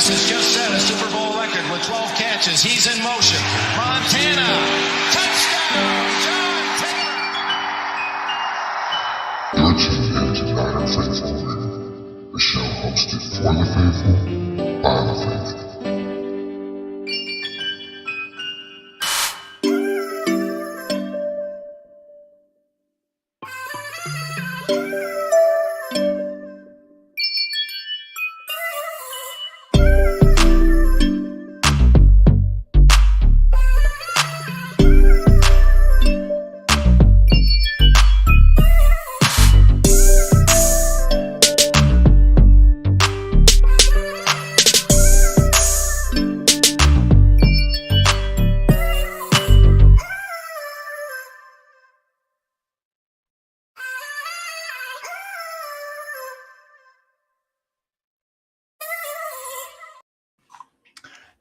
Rice has just set a Super Bowl record with 12 catches. He's in motion. Montana. Touchdown, John Taylor. You're tuned into Niner Faithful Radio, the show hosted for the faithful, by the faithful.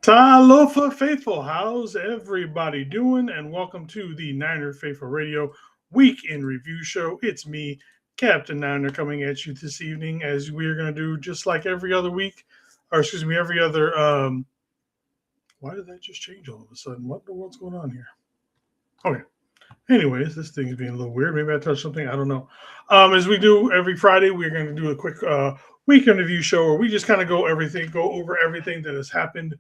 Talofa Faithful, how's everybody doing? And welcome to the Niner Faithful Radio Week in Review Show. It's me, CaptNiner, coming at you this evening as we're going to do just like every other week, or excuse me, every other, why did that just change all of a sudden? What the world's going on here? Okay. Anyways, this thing is being a little weird. Maybe I touched something. I don't know. As we do every Friday, we're going to do a quick week in review show where we just kind of go over everything that has happened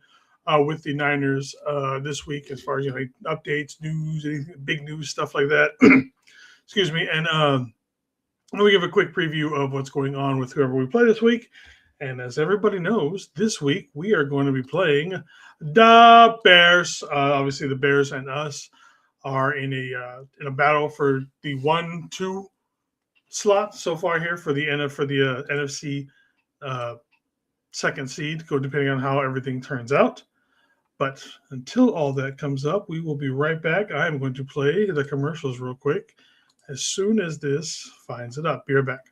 with the Niners this week, as far as updates, news, anything, big news, stuff like that. Excuse me. And we give a quick preview of what's going on with whoever we play this week. And as everybody knows, this week we are going to be playing the Bears. Obviously, the Bears and us are in a battle for the 1-2 slot so far here for the NFC second seed, depending on how everything turns out. But until all that comes up, we will be right back. I am going to play the commercials real quick as soon as this finds it up. Be right back.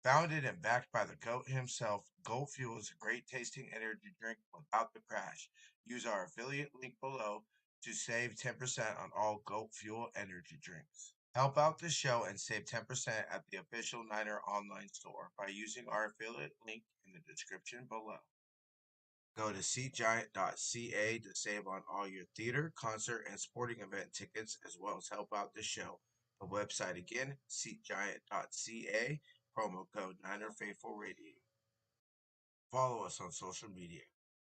Founded and backed by the GOAT himself, Gold Fuel is a great tasting energy drink without the crash. Use our affiliate link below to save 10% on all GOAT Fuel energy drinks. Help out the show and save 10% at the official Niner online store by using our affiliate link in the description below. Go to seatgiant.ca to save on all your theater, concert, and sporting event tickets, as well as help out the show. The website again, seatgiant.ca, promo code ninerfaithfulradio. Follow us on social media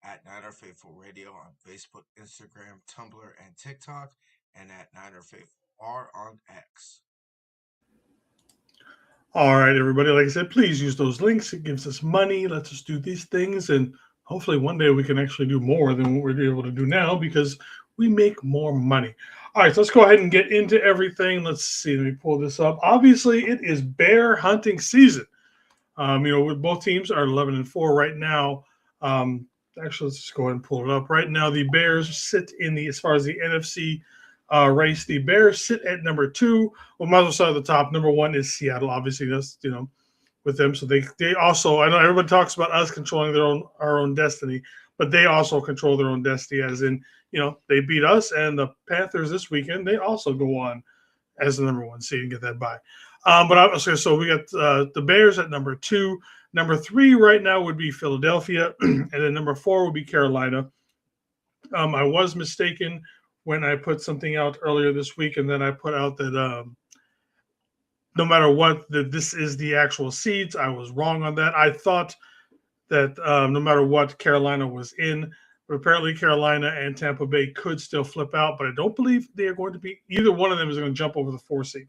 at ninerfaithfulradio on Facebook, Instagram, Tumblr, and TikTok, and at ninerfaithfulr on X. All right, everybody. Like I said, please use those links. It gives us money, lets us do these things, and hopefully one day we can actually do more than what we're able to do now because we make more money. All right, so let's go ahead and get into everything. Let's see. Let me pull this up. Obviously, it is bear hunting season. Both teams are 11-4 right now. Actually, let's just go ahead and pull it up. Right now, the Bears sit as far as the NFC race, the Bears sit at number 2. Well, might as well start at the top. Number 1 is Seattle. Obviously, that's, with them. So they also, I know everybody talks about us controlling our own destiny, but they also control their own destiny, as in, they beat us, and the Panthers this weekend, they also go on as the number 1 seed and get that bye. So we got the Bears at number 2. Number 3 right now would be Philadelphia, and then number 4 would be Carolina. I was mistaken when I put something out earlier this week, and then I put out that no matter what, that this is the actual seeds. I was wrong on that. I thought that no matter what, Carolina was in, but apparently Carolina and Tampa Bay could still flip out, but I don't believe they are going to be. Either one of them is going to jump over the 4 seed.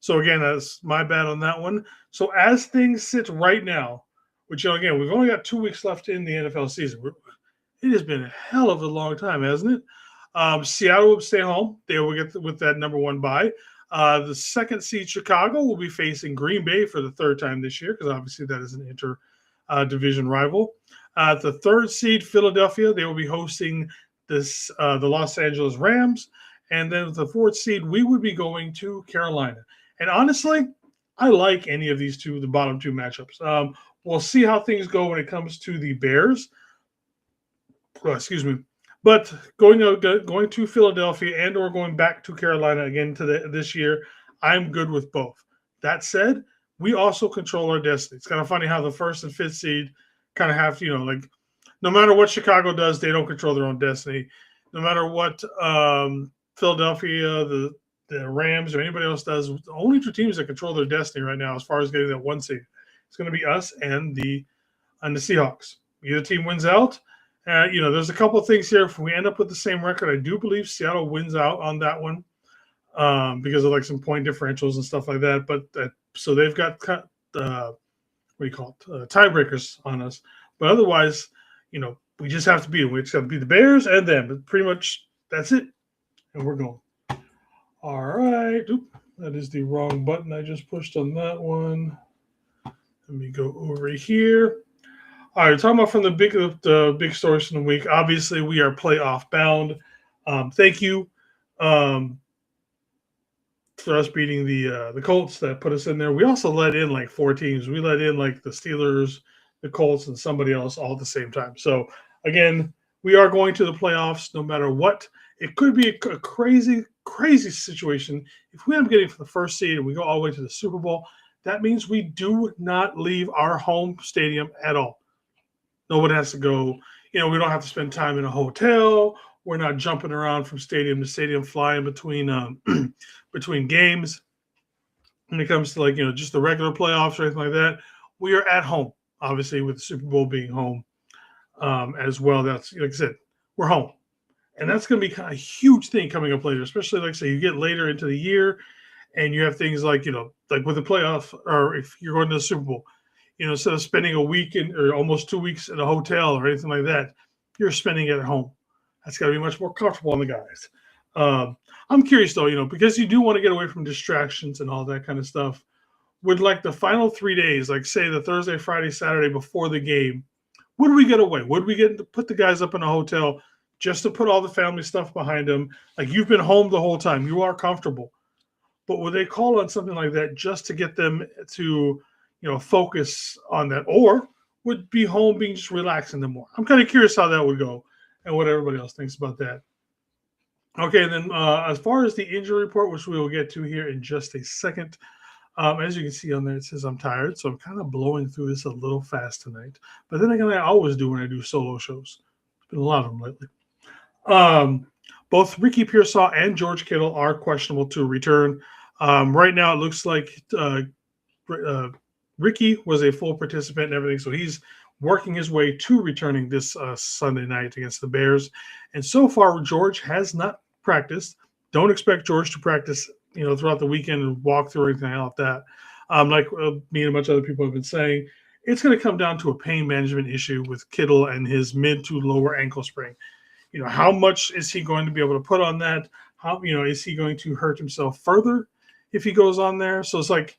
So again, that's my bad on that one. So as things sit right now, which again, we've only got 2 weeks left in the NFL season. It has been a hell of a long time, hasn't it? Seattle will stay home. They will get with that number 1 bye. The second seed Chicago will be facing Green Bay for the 3rd time this year, because obviously that is an inter-division rival. The 3rd seed Philadelphia, they will be hosting the Los Angeles Rams. And then with the 4th seed, we would be going to Carolina. And honestly, I like any of these the bottom 2 matchups. We'll see how things go when it comes to the Bears. Excuse me. But going to Philadelphia and or going back to Carolina again this year, I'm good with both. That said, we also control our destiny. It's kind of funny how the 1st and 5th seed kind of have to, like, no matter what Chicago does, they don't control their own destiny. No matter what Philadelphia, the Rams, or anybody else does, the only two teams that control their destiny right now, as far as getting that one seed, it's going to be us and the Seahawks. Either team wins out. There's a couple of things here. If we end up with the same record, I do believe Seattle wins out on that one because of like some point differentials and stuff like that. But so they've got tiebreakers on us. But otherwise, we just have to beat them. We just have to beat the Bears and them. But pretty much that's it, and we're going. All right. Oop, that is the wrong button I just pushed on that one. Let me go over here. All right, talking about from the big stories from the week. Obviously, we are playoff bound. Thank you for us beating the Colts that put us in there. We also let in like 4 teams. We let in like the Steelers, the Colts, and somebody else all at the same time. So again, we are going to the playoffs no matter what. It could be a crazy, crazy situation. If we end up getting for the first seed and we go all the way to the Super Bowl, that means we do not leave our home stadium at all. No one has to go. We don't have to spend time in a hotel. We're not jumping around from stadium to stadium, flying between between games. When it comes to just the regular playoffs or anything like that, we are at home. Obviously, with the Super Bowl being home as well. That's, like I said, we're home, and that's going to be kind of a huge thing coming up later. Especially, like I say, you get later into the year, and you have things like like with the playoff, or if you're going to the Super Bowl. Instead of spending a week or almost 2 weeks in a hotel or anything like that, you're spending it at home. That's got to be much more comfortable on the guys. I'm curious, though, because you do want to get away from distractions and all that kind of stuff. Would like the final 3 days, like say the Thursday, Friday, Saturday before the game, would we get away? Would we get to put the guys up in a hotel just to put all the family stuff behind them? Like, you've been home the whole time. You are comfortable. But would they call on something like that just to get them to focus on that, or would be home being just relaxing them more? I'm kind of curious how that would go and what everybody else thinks about that. Okay, and then as far as the injury report, which we will get to here in just a second, as you can see on there, it says I'm tired, so I'm kind of blowing through this a little fast tonight. But then again, I always do when I do solo shows. There's been a lot of them lately. Both Ricky Pearsall and George Kittle are questionable to return. Right now, it looks like Ricky was a full participant and everything, so he's working his way to returning this Sunday night against the Bears. And so far, George has not practiced. Don't expect George to practice, throughout the weekend and walk through or anything like that. Like me and a bunch of other people have been saying, it's going to come down to a pain management issue with Kittle and his mid to lower ankle sprain. How much is he going to be able to put on that? How, is he going to hurt himself further if he goes on there? So it's like,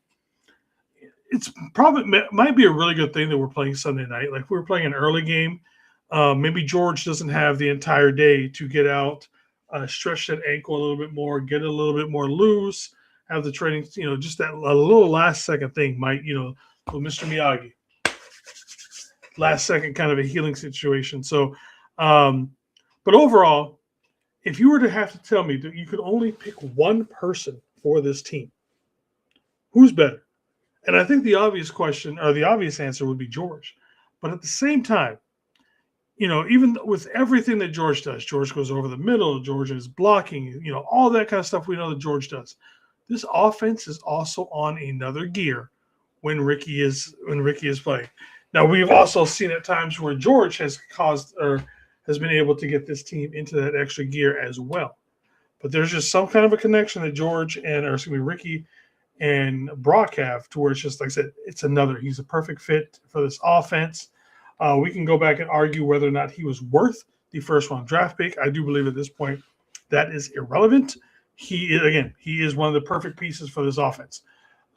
it's probably might be a really good thing that we're playing Sunday night. Like, if we were playing an early game, maybe George doesn't have the entire day to get out, stretch that ankle a little bit more, get it a little bit more loose, have the training, just that a little last second thing might, little Mr. Miyagi, last second kind of a healing situation. So, but overall, if you were to have to tell me that you could only pick one person for this team, who's better? And I think the obvious question, or the obvious answer, would be George. But at the same time, even with everything that George does, George goes over the middle, George is blocking, all that kind of stuff we know that George does. This offense is also on another gear when Ricky is playing. Now, we've also seen at times where George has caused or has been able to get this team into that extra gear as well. But there's just some kind of a connection that Ricky and Brock have, to where it's just, like I said, he's a perfect fit for this offense. We can go back and argue whether or not he was worth the first round draft pick. I do believe at this point that is irrelevant. He is one of the perfect pieces for this offense.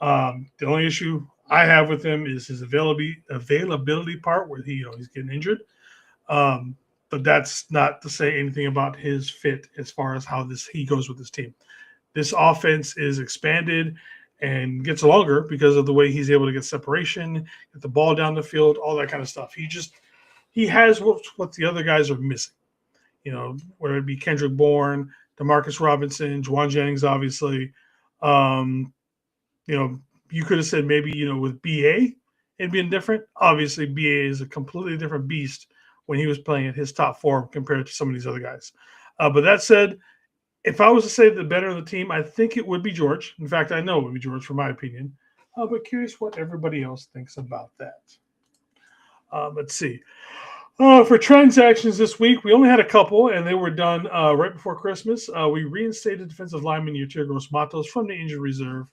The only issue I have with him is his availability part, where he's getting injured. But that's not to say anything about his fit as far as how he goes with this team. This offense is expanded and gets longer because of the way he's able to get separation, get the ball down the field, all that kind of stuff. He has what the other guys are missing, whether it be Kendrick Bourne, DeMarcus Robinson, Juwan Jennings, obviously. You could have said maybe, with BA it'd been different. Obviously, BA is a completely different beast when he was playing at his top form compared to some of these other guys. But that said, if I was to say the better of the team, I think it would be George. In fact, I know it would be George, for my opinion. But curious what everybody else thinks about that. Let's see. For transactions this week, we only had a couple, and they were done right before Christmas. We reinstated defensive lineman Yeturgos Matos from the injured reserve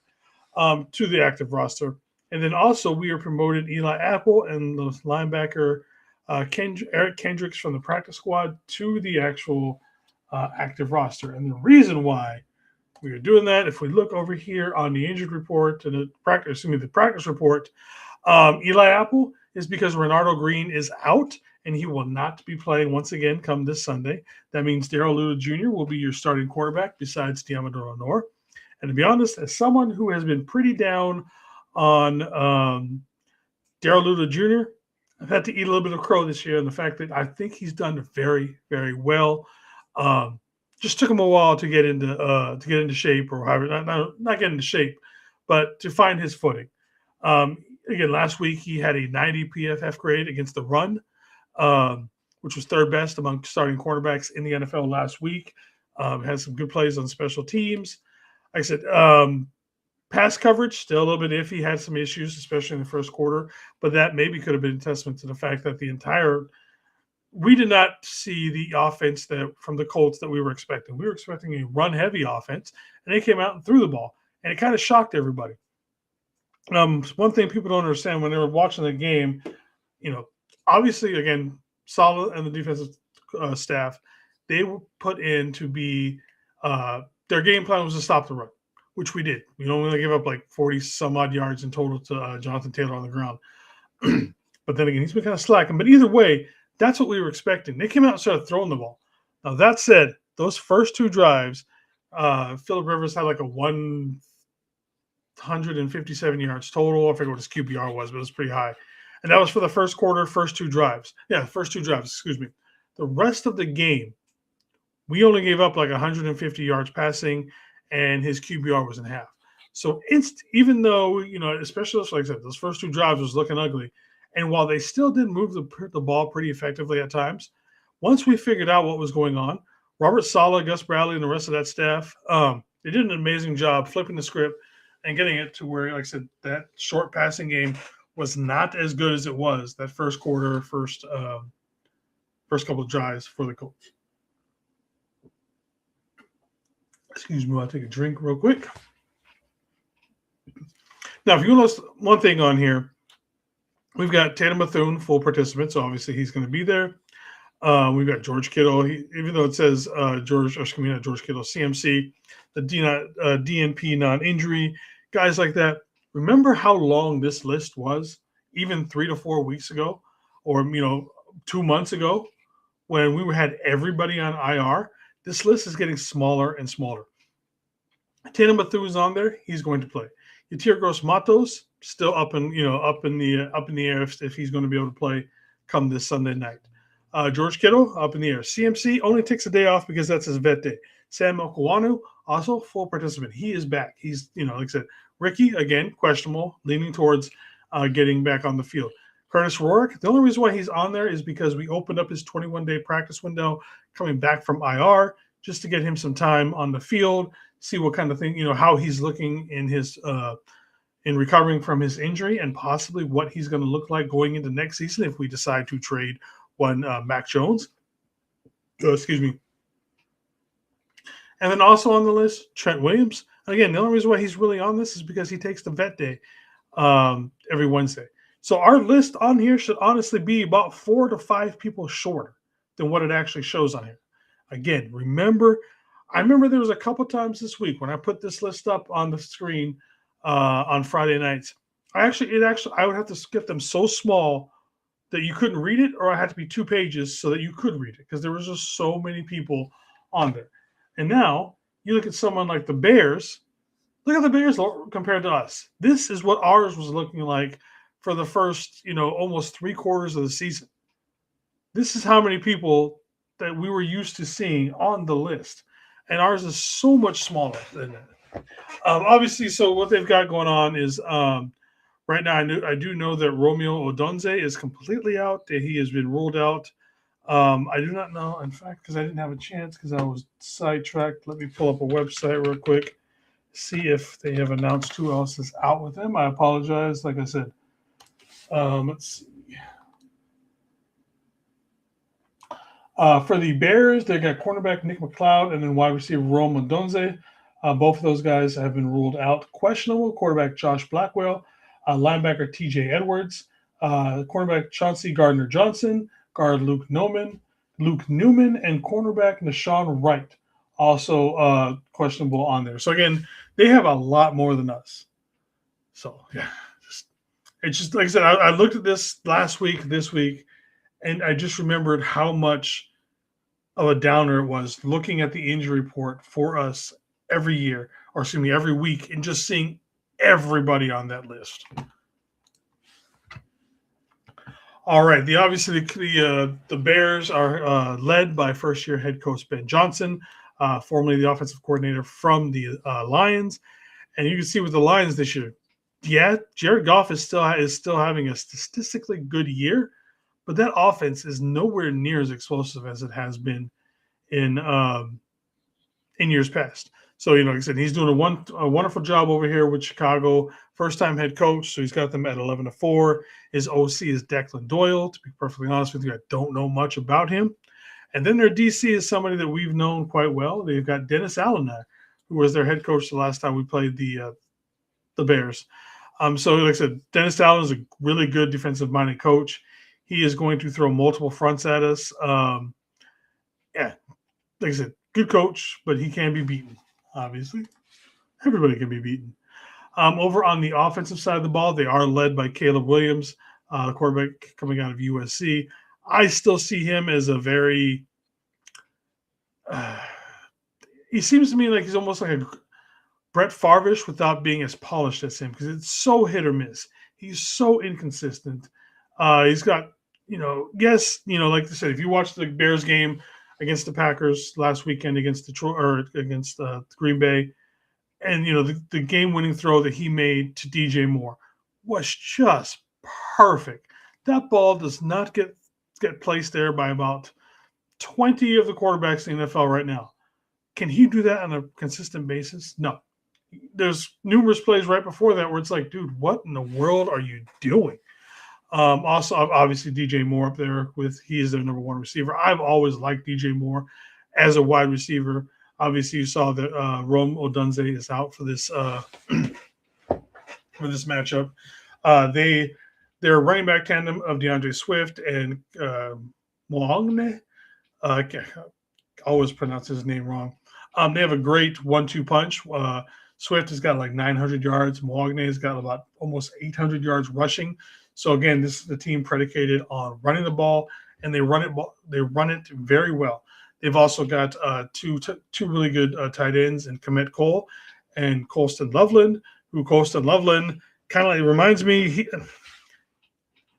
to the active roster. And then also we are promoted Eli Apple and the linebacker Eric Kendricks from the practice squad to the actual active roster. And the reason why we are doing that, if we look over here on the injured report and the practice report, Eli Apple is because Renardo Green is out and he will not be playing once again come this Sunday. That means Darrell Luda Jr. will be your starting quarterback besides Diamador Lenore. And to be honest, as someone who has been pretty down on Darrell Luda Jr., I've had to eat a little bit of crow this year, and the fact that I think he's done very, very well. Just took him a while to get into shape, or however, not get into shape, but to find his footing. Again, last week he had a 90 PFF grade against the run, which was third best among starting cornerbacks in the NFL last week. Had some good plays on special teams. Like I said, pass coverage, still a little bit iffy, had some issues, especially in the first quarter, but that maybe could have been a testament to the fact that we did not see the offense from the Colts that we were expecting. We were expecting a run-heavy offense, and they came out and threw the ball, and it kind of shocked everybody. One thing people don't understand when they were watching the game, obviously, again, Saleh and the defensive staff, they were put in to be their game plan was to stop the run, which we did. We only gave up like 40-some-odd yards in total to Jonathan Taylor on the ground. But then again, he's been kind of slacking. But either way, that's what we were expecting. They came out and started throwing the ball. Now, that said, those first two drives, Phillip Rivers had like a 157 yards total. I forget what his QBR was, but it was pretty high. And that was for the first quarter, first two drives. Yeah, first two drives, excuse me. The rest of the game, we only gave up like 150 yards passing, and his QBR was in half. So even though, especially like I said, those first two drives was looking ugly, and while they still did move the ball pretty effectively at times, once we figured out what was going on, Robert Saleh, Gus Bradley, and the rest of that staff, they did an amazing job flipping the script and getting it to where, like I said, that short passing game was not as good as it was that first quarter, first couple of drives for the Colts. Excuse me, I'll take a drink real quick. Now, if you notice one thing on here, we've got Tatum Bethune, full participant, so obviously he's going to be there. We've got George Kittle, even though it says George Kittle, CMC, the DNP non-injury, guys like that. Remember how long this list was, even 3 to 4 weeks ago, or 2 months ago, when we had everybody on IR. This list is getting smaller and smaller. Tatum Bethune's on there; he's going to play. Yeturgos Matos still up in the air if he's going to be able to play come this Sunday night. George Kittle up in the air. CMC only takes a day off because that's his vet day. Sam Okuanu also full participant. He is back. He's like I said. Ricky again questionable, leaning towards getting back on the field. Curtis Rourke, the only reason why he's on there is because we opened up his 21-day practice window coming back from IR just to get him some time on the field, see what kind of thing, how he's looking in his in recovering from his injury, and possibly what he's going to look like going into next season if we decide to trade one Mac Jones. Excuse me. And then also on the list, Trent Williams. Again, the only reason why he's really on this is because he takes the vet day every Wednesday. So our list on here should honestly be about 4 to 5 people shorter than what it actually shows on here. Again, I remember there was a couple times this week when I put this list up on the screen on Friday nights. I would have to get them so small that you couldn't read it, or I had to be 2 pages so that you could read it because there was just so many people on there. And now you look at someone like the Bears. Look at the Bears compared to us. This is what ours was looking like for the first, almost 3 quarters of the season. This is how many people that we were used to seeing on the list. And ours is so much smaller than that. Obviously, so what they've got going on is Right now, I do know that Romeo Odunze is completely out. That he has been ruled out. I do not know, in fact, because I didn't have a chance because I was sidetracked. Let me pull up a website real quick, see if they have announced who else is out with them. I apologize. Like I said, let's see. For the Bears, they got cornerback Nick McLeod and then wide receiver Rome Odunze. Both of those guys have been ruled out. Questionable quarterback Josh Blackwell, linebacker TJ Edwards, cornerback Chauncey Gardner-Johnson, guard Luke Newman, and cornerback Nashawn Wright, also questionable on there. So again, they have a lot more than us. So yeah, it's just like I said. I looked at this last week, this week, and I just remembered how much of a downer it was looking at the injury report for us every year, or excuse me, every week, and just seeing everybody on that list. All right, the Bears are led by first-year head coach Ben Johnson, formerly the offensive coordinator from the Lions, and you can see with the Lions this year, yeah, Jared Goff is still having a statistically good year, but that offense is nowhere near as explosive as it has been in years past. So, like I said, he's doing a wonderful job over here with Chicago. First-time head coach, so he's got them at 11-4. His OC is Declan Doyle. To be perfectly honest with you, I don't know much about him. And then their DC is somebody that we've known quite well. They've got Dennis Allen there, who was their head coach the last time we played the Bears. So, like I said, Dennis Allen is a really good defensive-minded coach. He is going to throw multiple fronts at us. Yeah, like I said, good coach, but he can be beaten, obviously. Everybody can be beaten. Over on the offensive side of the ball, they are led by Caleb Williams, the quarterback coming out of USC. I still see him as a very he seems to me like he's almost like a Brett Favre-ish without being as polished as him because it's so hit or miss. He's so inconsistent. He's got, like I said, if you watch the Bears game against the Packers last weekend against Detroit or against Green Bay, and the game-winning throw that he made to DJ Moore was just perfect. That ball does not get placed there by about 20 of the quarterbacks in the NFL right now. Can he do that on a consistent basis? No. There's numerous plays right before that where it's like, dude, what in the world are you doing? Also, obviously, DJ Moore up there he is their number one receiver. I've always liked DJ Moore as a wide receiver. Obviously, you saw that Rome Odunze is out for this matchup. Their running back tandem of DeAndre Swift and Mwangne. I always pronounce his name wrong. They have a great 1-2 punch. Swift has got like 900 yards. Mwangne has got about almost 800 yards rushing. So again, this is the team predicated on running the ball, and they run it very well. They've also got two really good tight ends in Komet Cole and Colston Loveland, who Colston Loveland kind of reminds me.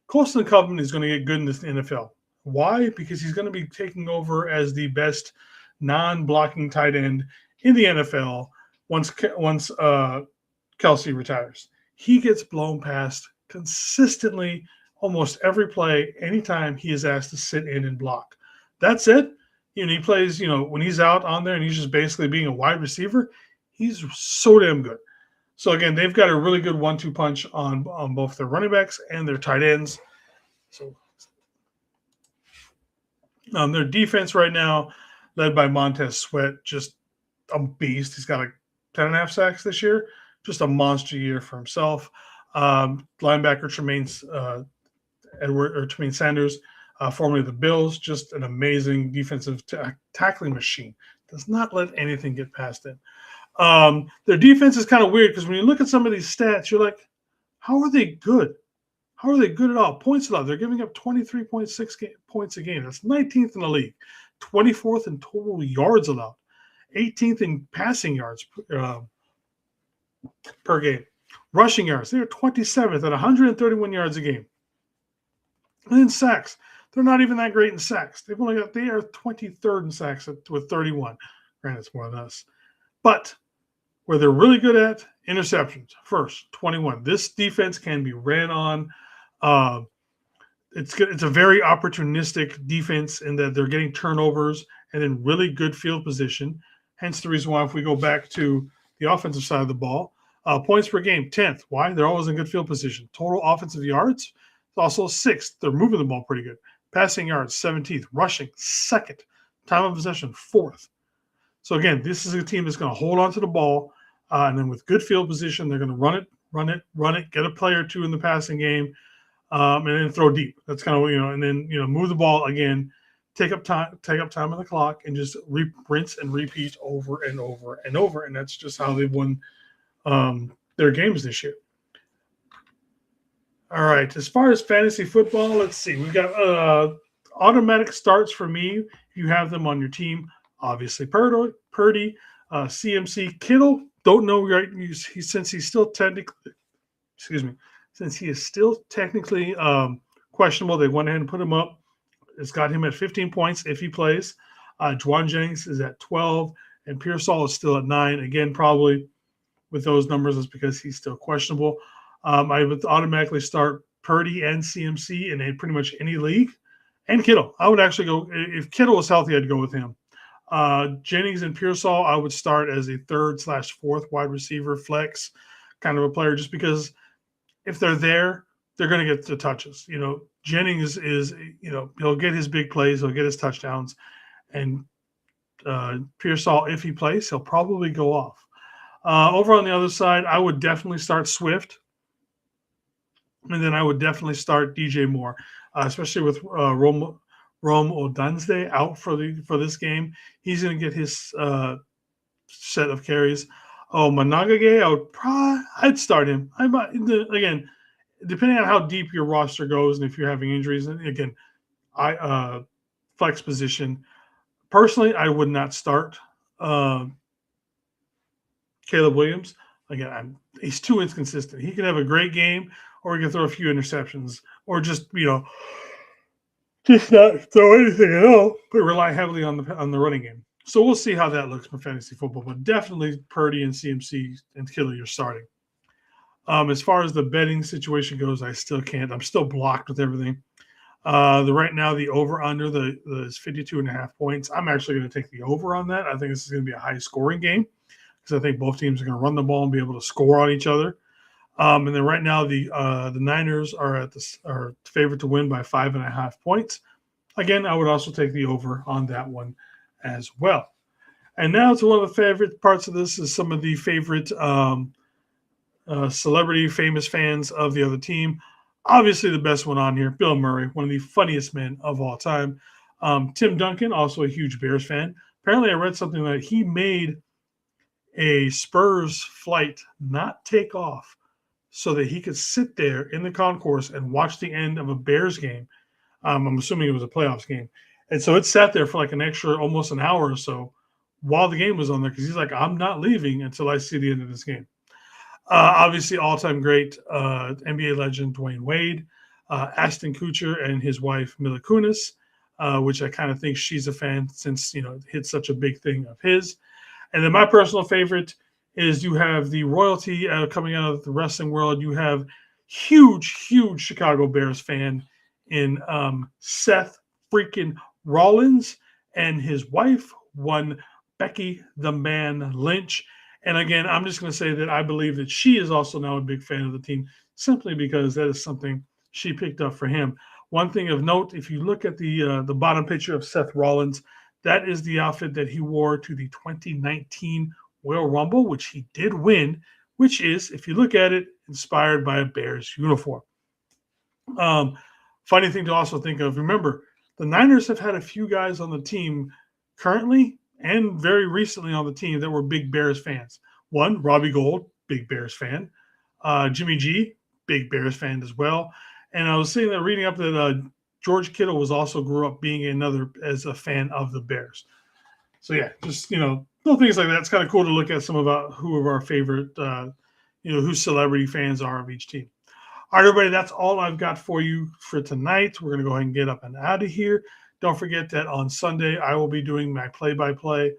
Colston Loveland is going to get good in this NFL. Why? Because he's going to be taking over as the best non-blocking tight end in the NFL once Kelsey retires. He gets blown past consistently almost every play, anytime he is asked to sit in and block. That's it. He plays, when he's out on there and he's just basically being a wide receiver, he's so damn good. So, again, they've got a really good 1-2 punch on both their running backs and their tight ends. So, their defense right now, led by Montez Sweat, just a beast. He's got like 10.5 sacks this year. Just a monster year for himself. Linebacker Tremaine Sanders, formerly the Bills, just an amazing defensive tackling machine. Does not let anything get past him. Their defense is kind of weird because when you look at some of these stats, you're like, how are they good? How are they good at all? Points allowed. They're giving up 23.6 points a game. That's 19th in the league. 24th in total yards allowed. 18th in passing yards per game. Rushing yards, they're 27th at 131 yards a game. And then sacks, they're not even that great in sacks. They are 23rd in sacks with 31. Granted, it's more than us. But where they're really good at Interceptions, first, 21. This defense can be ran on. Uh, it's a very opportunistic defense in that they're getting turnovers and then really good field position. Hence the reason why if we go back to the offensive side of the ball, points per game, 10th. Why? They're always in good field position. Total offensive yards, also 6th. They're moving the ball pretty good. Passing yards, 17th. Rushing, 2nd. Time of possession, 4th. So again, this is a team that's going to hold on to the ball, and then with good field position, they're going to run it, get a play or two in the passing game, and then throw deep. That's kind of and then move the ball again, take up time on the clock, and just rinse and repeat over and over and over. And that's just how they've won their games this year. All right, as far as fantasy football, let's see. We've got automatic starts for me. If you have them on your team, obviously Purdy, CMC, Kittle. Don't know right since he's still technically. Since he is still technically questionable, they went ahead and put him up. It's got him at 15 points if he plays. Juwan Jennings is at 12, and Pearsall is still at 9. Again, probably with those numbers, it's because he's still questionable. I would automatically start Purdy and CMC in pretty much any league. And Kittle. I would actually go, if Kittle was healthy, I'd go with him. Jennings and Pearsall, I would start as a 3rd/4th wide receiver flex kind of a player, just because if they're there, they're going to get the touches. Jennings is he'll get his big plays, he'll get his touchdowns, and Pearsall, if he plays, he'll probably go off. Over on the other side, I would definitely start Swift, and then I would definitely start DJ Moore, especially with Rome Odunze out for this game. He's going to get his set of carries. Managage, I'd start him. Again, depending on how deep your roster goes and if you're having injuries. And again, flex position. Personally, I would not start Caleb Williams. Again, he's too inconsistent. He can have a great game, or he can throw a few interceptions, or just not throw anything at all, but rely heavily on the running game. So we'll see how that looks for fantasy football, but definitely Purdy and CMC and Kittle you're starting. As far as the betting situation goes, I still can't. I'm still blocked with everything. Right now, the over-under is 52.5 points. I'm actually going to take the over on that. I think this is going to be a high-scoring game because I think both teams are going to run the ball and be able to score on each other. And then right now, the Niners are favored to win by 5.5 points. Again, I would also take the over on that one as well. And now to one of the favorite parts of this is some of the favorite celebrity famous fans of the other team. Obviously the best one on here, Bill Murray, one of the funniest men of all time. Tim Duncan, also a huge Bears fan. Apparently I read something that he made a Spurs flight not take off so that he could sit there in the concourse and watch the end of a Bears game. I'm assuming it was a playoffs game. And so it sat there for like an extra almost an hour or so while the game was on there because he's like, I'm not leaving until I see the end of this game. Obviously, all-time great NBA legend Dwayne Wade, Ashton Kutcher and his wife Mila Kunis, which I kind of think she's a fan since, it's such a big thing of his. And then my personal favorite is you have the royalty coming out of the wrestling world. You have huge Chicago Bears fan in Seth freaking Rollins and his wife, one Becky the Man Lynch. And again, I'm just going to say that I believe that she is also now a big fan of the team simply because that is something she picked up for him. One thing of note, if you look at the bottom picture of Seth Rollins, that is the outfit that he wore to the 2019 Royal Rumble, which he did win, which is, if you look at it, inspired by a Bears uniform. Funny thing to also think of, remember, the Niners have had a few guys on the team currently and very recently on the team that were big Bears fans. One, Robbie Gould, big Bears fan. Jimmy G, big Bears fan as well. And I was sitting there reading up that George Kittle also grew up being as a fan of the Bears. So yeah, just, little things like that. It's kind of cool to look at some of who of our favorite, who celebrity fans are of each team. All right, everybody, that's all I've got for you for tonight. We're going to go ahead and get up and out of here. Don't forget that on Sunday, I will be doing my play-by-play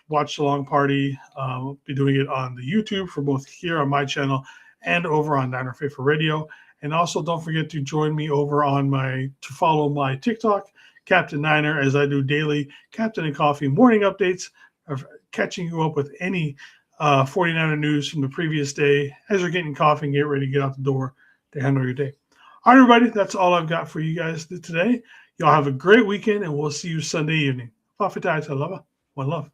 watch along party. We'll be doing it on the YouTube for both here on my channel and over on Niner Faithful Radio. And also don't forget to join me over on to follow my TikTok, CaptNiner, as I do daily Captain and Coffee morning updates of catching you up with any 49er news from the previous day as you're getting coffee and get ready to get out the door to handle your day. All right, everybody, that's all I've got for you guys today. Y'all have a great weekend, and we'll see you Sunday evening. One love.